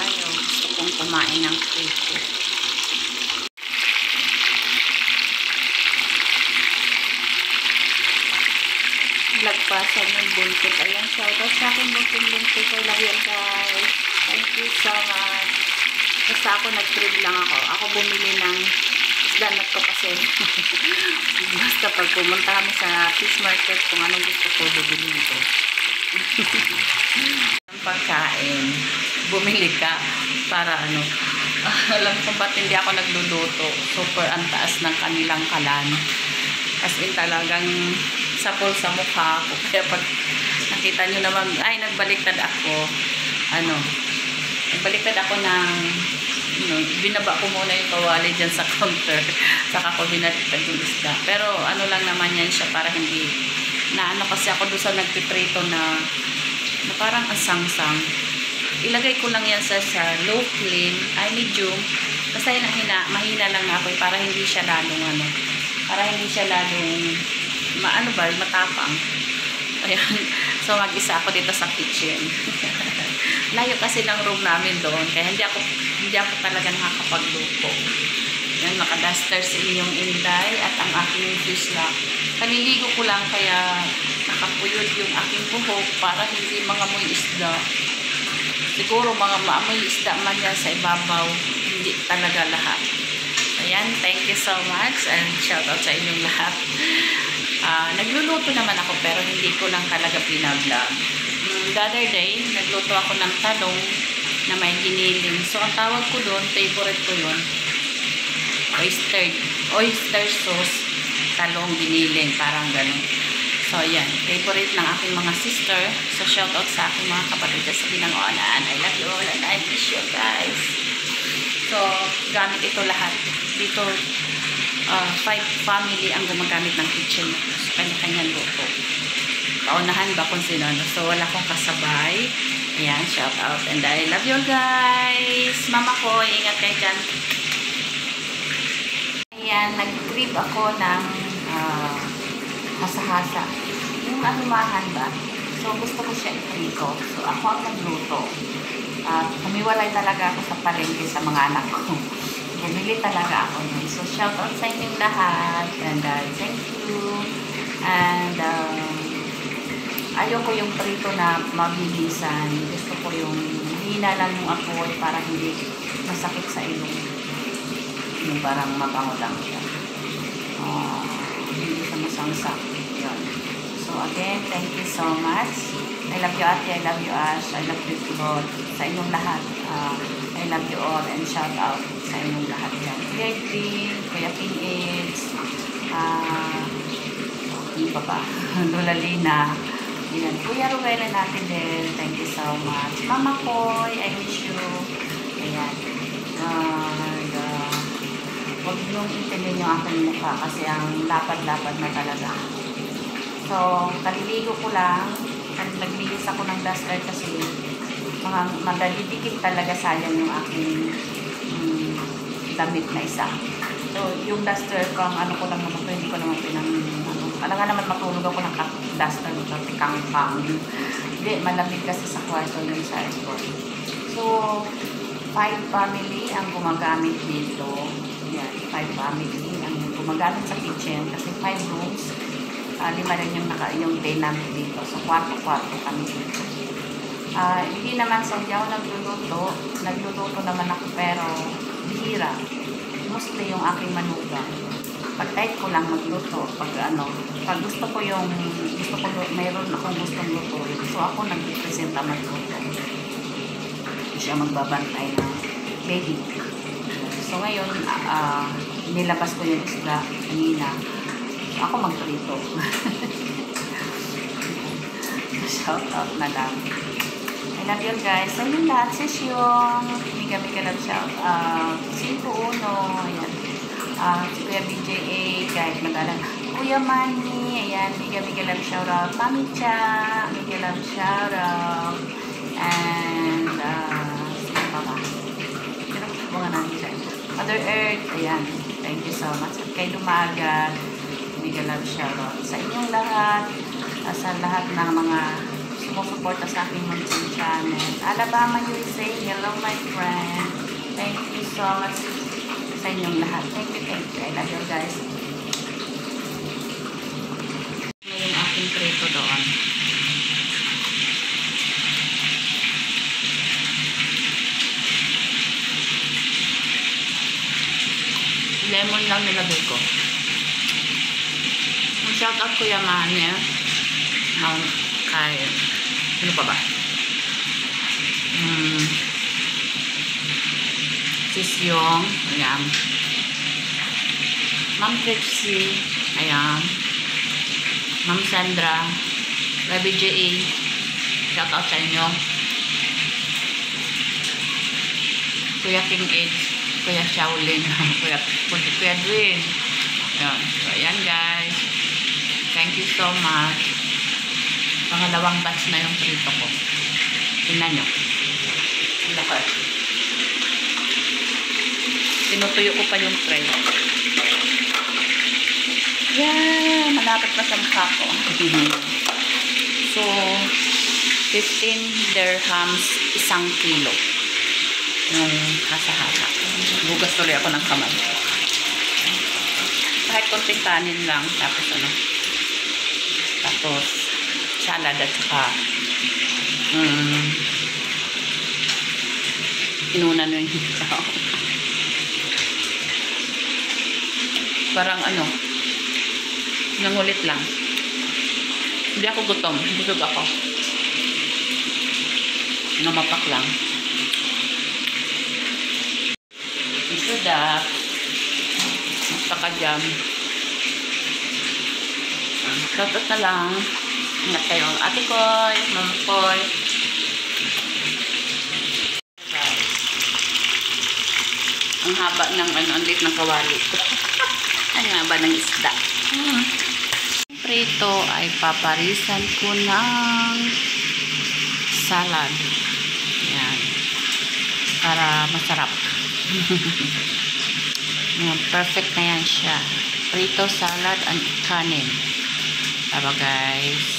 tayo. Gusto kong kumain ng prito. Lagpasan ng buntot. Ayan, shoutout sa akin buntot. I love you guys. Thank you so much. Basta ako nag-trade lang ako. Ako bumili ng isdanat ko kasi. Basta pag pumunta kami sa fish market, kung anong gusto ko, bumili ko. Ang pagkain, bumili ka para ano. Alam ko ba't hindi ako nagluluto. Super ang taas ng kanilang kalan. As in talagang sapol sa mukha ko. Kaya pag nakita nyo naman, ay nagbaliktad ako. Nagbaliktad ako ng binaba ko muna yung kawali dyan sa counter. Saka ko binaliktad yung isda. Pero ano lang naman yan siya para hindi kasi ako doon sa nagpiprito na parang asang-sang. Ilagay ko lang yan sa low flame, ay medium. Basta mahina lang ako para hindi siya lalong matapang. Ayan. So mag-isa ako dito sa kitchen. Layo kasi ng room namin doon, kaya hindi ako talaga nakakapagluto. Yan, nakaduster sa inyong inday at ang aking fish lock. Kaliligo ko lang kaya nakapuyod yung aking buhok para hindi mangamoy isda. Siguro mga maamoy isda man yan sa ibabaw, hindi talaga lahat. Ayan, thank you so much and shout out sa inyong lahat. Nagluluto naman ako pero hindi ko lang talaga pinag-vlog. The other day, nagluto ako ng talong na may giniling. So, ang tawag ko doon, favorite ko yun, oyster sauce, talong giniling, parang ganun. So, yan. Favorite ng aking mga sister. So, shout out sa aking mga kapatid sa Binangonan. I love you all and I miss you guys. So, gamit ito lahat. Dito, 5 family ang gumagamit ng kitchen. So, kanya-kanya luto. Paunahan ba kung sino? So, wala akong kasabay. Ayan, shout out. And I love you guys. Mama ko, ingat kayo dyan. Ayan, nag-grip ako ng hasa-hasa. Yung anumahan ba? So, gusto ko siya i-prito. So, ako ang nagluto. Kumiwalay talaga ako sa palengke sa mga anak ko. Bumili talaga ako nun. So, shout out sa inyong lahat. And thank you. And ayoko yung prito na mabilisan. Gusto ko yung hina lang yung apoy para hindi masakit sa ilong. Yung parang mabango lang siya. Hindi siya masangsak. Yun. So again, thank you so much. I love you Ate, I love you Ash, I love you God. Sa inyong lahat, I love you all and shout out sa inyong lahat yan. Kuya Edwin, Kuya Pinage, hindi pa ba? Lola Lina. Ayan. Kuya Ruela natin din. Thank you so much. Mama Koy, I miss you. Ayan. Huwag niyong intindihin yung aking mukha kasi ang lapad-lapad na talaga. So, kaliligo ko lang. Nagbihis ako ng duster kasi madalidikit talaga sayang yung aking damit na isa. So, yung duster ko, ang ano ko lang naman, hindi ko naman alam nga naman matulog ako ng duster nito, tikang-pang. Hindi, malamig kasi sa kwarto yung sa airport. So, 5 family ang gumagamit dito. Yan, 5 family ang gumagamit sa kitchen kasi 5 rooms. 5 rin yung tenant dito. So, kwarto-kwarto kami dito. Hindi naman sa ako nagluluto. Nagluluto naman ako pero bihira. Mostly yung aking manugang. Pag type ko lang magluto, pag gusto ko mayroon akong gustong luto. So ako nag-representa magluto. Siya magbabantay ng baby. So ngayon, nilabas ko yung isda kanina. Ako magprito. Shout out na lang. I love you guys. Sa inyo lahat, sis yung miga love shout out. 5-1. Ayan. Si Kuya BJA, kahit mag-alang. Kuya Manny, ayan, miga love shout out. Pamicha, miga love shout out. And, sino pa ba? Pero ko nga namin siya. Mother Earth, ayan. Thank you so much. At kay Dumagat, miga love shout out. Sa inyong lahat, sa lahat ng mga sumusuporta sa aking munting channel. Alabama, USA, hello my friend. so much sa inyong lahat. Thank you, thank you. I love you guys. Ngayon aking prito doon. Lemon lang nilagay ko. Shout out Kuya Mane. Kay sino pa ba? Sis Yong. Ayan. Ma'am Trixie. Ayan. Ma'am Sandra. Baby J.A. Shout out sa inyo. Kuya King Edge. Kuya Shaolin. Kuya Dwayne. Ayan. So, ayan guys. Thank you so much. Pangalawang batch na yung prito ko. Tingnan nyo. Laki. Tinutuyo ko pa yung tray. Yeah! Malapit pa sa mukha ko. So, 15 dirhams 1 kilo. Yung hasa-hasa. Bugas tuloy ako ng kamay. Kahit konting kanin lang. Tapos ano. Tapos salad at saka inunan yung hitaw. Parang ano, nangulit lang. Hindi ako gutom. Busog ako. Namapak lang. Isuda. Magpaka-jam. Shoutout na lang. Ingat kayo. Ate Koy, Mama Koy. Ang haba ng ano, ang liit ng kawali ko. Ang haba ng isda. Prito ay paparisan ko ng salad. Yan. Para masarap. Perfect na yan siya. Prito, salad, and kanin. Tama guys.